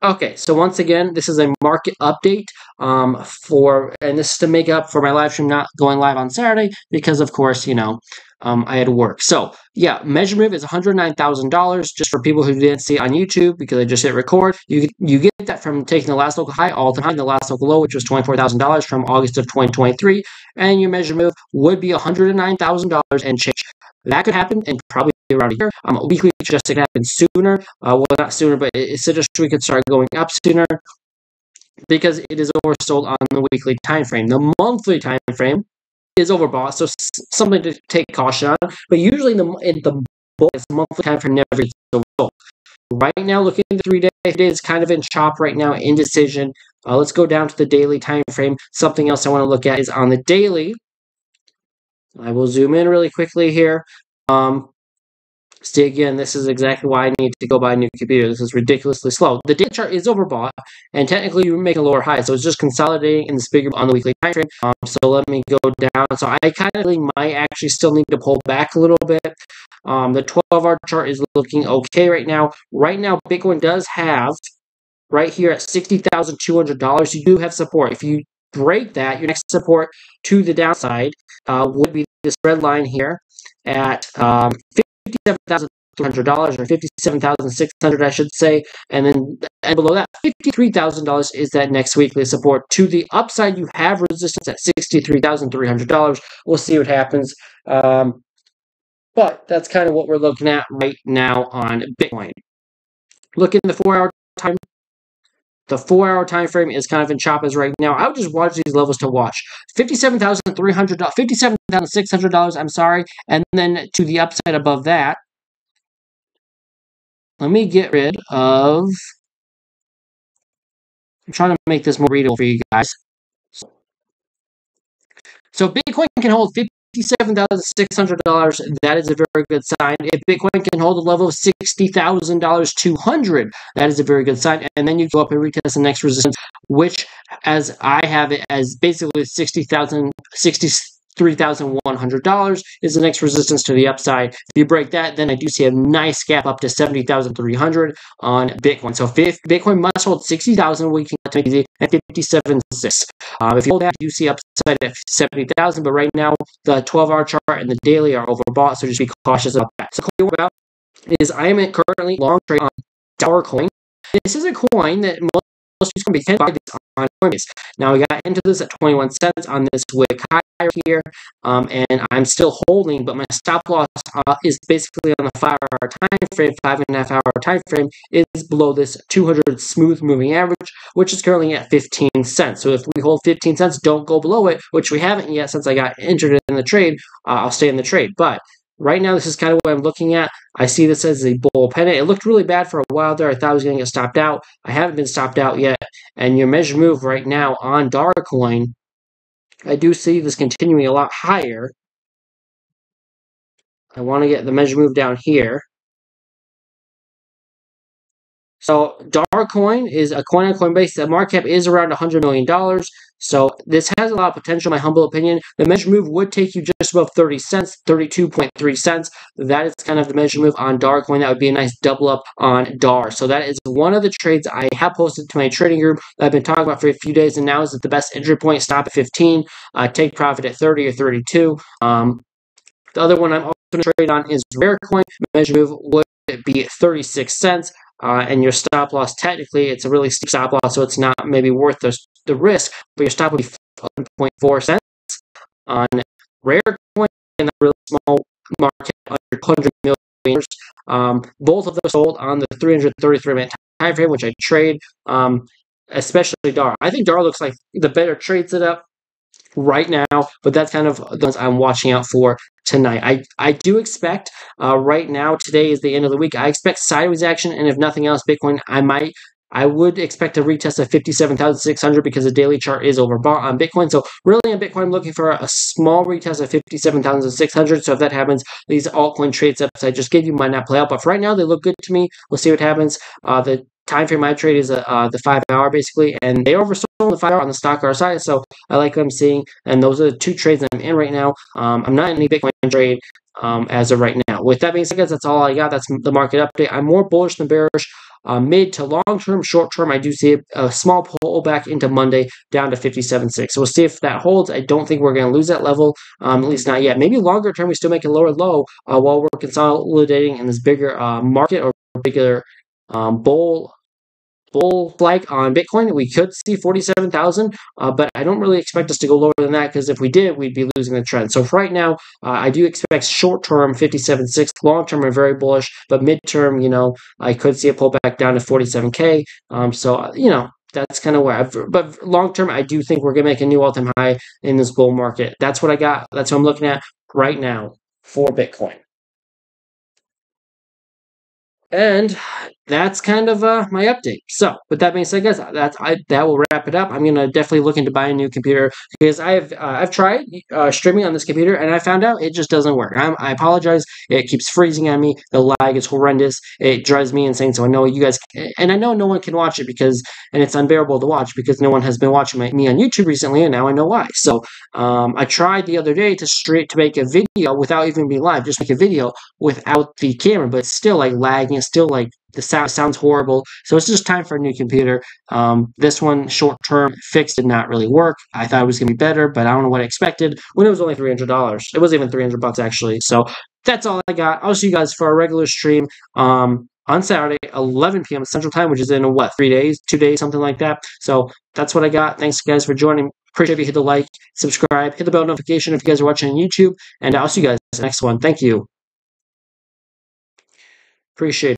Okay, so once again, this is a market update and this is to make up for my live stream not going live on Saturday because, of course, I had to work. So yeah, measure move is $109,000 just for people who didn't see it on YouTube because I just hit record. You get that from taking the last local high, all-time high, and the last local low, which was $24,000 from August of 2023, and your measure move would be $109,000 and change. That could happen in probably around a year. Weekly suggested it happen sooner. Well, not sooner, but it suggests we could start going up sooner because it is oversold on the weekly time frame. The monthly time frame is overbought, so something to take caution on. But usually in the monthly time frame never gets oversold. Right now, looking at the 3 days, it is kind of in chop right now, indecision. Let's go down to the daily time frame. Something else I want to look at is on the daily. I will zoom in really quickly here. See, again, this is exactly why I need to go buy a new computer. This is ridiculously slow. The daily chart is overbought, and technically you're making a lower high, so it's just consolidating in this bigger on the weekly time frame. So let me go down. So I kind of might actually still need to pull back a little bit. The 12-hour chart is looking okay right now. Right now, Bitcoin does have, right here at $60,200, you do have support. If you break that, your next support to the downside would be this red line here at $57,300 or $57,600, I should say, and then below that, $53,000 is that next weekly support. To the upside, you have resistance at $63,300. We'll see what happens, but that's kind of what we're looking at right now on Bitcoin. Look in the 4-hour time. The 4-hour time frame is kind of in chop as right now. I would just watch these levels to watch. $57,600, I'm sorry, and then to the upside above that. Let me get rid of. I'm trying to make this more readable for you guys. So Bitcoin can hold $57,600. That is a very good sign. If Bitcoin can hold a level of $60,200, that is a very good sign. And then you go up and retest the next resistance, which, as I have it, as basically $63,100 is the next resistance to the upside. If you break that, then I do see a nice gap up to $70,300 on Bitcoin. So if Bitcoin must hold 60,000, we can make it at 57.6. If you hold that, you see upside at 70,000. But right now, the 12-hour chart and the daily are overbought, so just be cautious about that. So about is I am currently long trade on Coin. This is a coin that most people can buy this on Coinbase. Now we got into this at 21 cents on this wick high here, and I'm still holding, but my stop loss is basically on the 5-hour time frame, 5.5-hour time frame is below this 200 smooth moving average, which is currently at 15 cents. So if we hold 15 cents, don't go below it, which we haven't yet since I got entered in the trade. I'll stay in the trade, but right now, this is kind of what I'm looking at. I see this as a bull pennant. It looked really bad for a while there. I thought I was going to get stopped out. I haven't been stopped out yet. And your measure move right now on Coin, I do see this continuing a lot higher. I want to get the measure move down here. So Coin is a coin on Coinbase. The market cap is around $100 million. So this has a lot of potential, in my humble opinion. The measure move would take you just above 30 cents, 32.3 cents. That is kind of the measure move on Coin. That would be a nice double up on DAR. So that is one of the trades I have posted to my trading group that I've been talking about for a few days, and now is the best entry point. Stop at 15, take profit at 30 or 32. The other one I'm also going to trade on is Coin. Measure move would be 36 cents. And your stop loss, technically, it's a really steep stop loss, so it's not maybe worth the risk, but your stop would be 1.4 cents on Coin and a really small market under 100 million. Both of those sold on the 333-minute time frame, which I trade, especially DAR. I think DAR looks like the better trade setup right now, but that's kind of the ones I'm watching out for tonight. I do expect right now, today is the end of the week, I expect sideways action, and if nothing else, Bitcoin, I would expect a retest of 57,600 because the daily chart is overbought on Bitcoin. So really on Bitcoin, I'm looking for a small retest of 57,600. So if that happens, these altcoin trade steps I just gave you might not play out, but for right now, they look good to me. We'll see what happens. The time frame I trade is the 5-hour basically, and they oversold the 5-hour on the stock RSI, so I like what I'm seeing, and those are the two trades I'm in right now. I'm not in any Bitcoin trade as of right now. With that being said, guys, that's all I got. That's the market update. I'm more bullish than bearish. mid to long term, short term, I do see a small pullback into Monday down to 57.6. So we'll see if that holds. I don't think we're going to lose that level, at least not yet. Maybe longer term, we still make a lower low while we're consolidating in this bigger market or bigger bull flag on Bitcoin. We could see 47,000, but I don't really expect us to go lower than that, because if we did, we'd be losing the trend. So for right now, I do expect short-term 57.6, long-term I'm very bullish, but mid-term, I could see a pullback down to 47K. That's kind of where but long-term, I do think we're going to make a new all-time high in this bull market. That's what I got. That's what I'm looking at right now for Bitcoin. And that's kind of my update. So, with that being said, guys, that will wrap it up. I'm gonna definitely look into buying a new computer, because I've tried streaming on this computer, and I found out it just doesn't work. I apologize. It keeps freezing on me. The lag is horrendous. It drives me insane. So I know you guys, and I know no one can watch it, and it's unbearable to watch, because no one has been watching me on YouTube recently, and now I know why. So I tried the other day to make a video without even being live, just make a video without the camera, but it's still like lagging. It's still like the sounds horrible. So it's just time for a new computer. This one, short term fix, did not really work. I thought it was going to be better, but I don't know what I expected when it was only $300. It wasn't even $300 actually. So that's all I got. I'll see you guys for our regular stream on Saturday, 11 p.m. Central Time, which is in 3 days, 2 days, something like that. So that's what I got. Thanks guys for joining. Appreciate if you hit the like, subscribe, hit the bell notification if you guys are watching on YouTube, and I'll see you guys in the next one. Thank you. Appreciate it.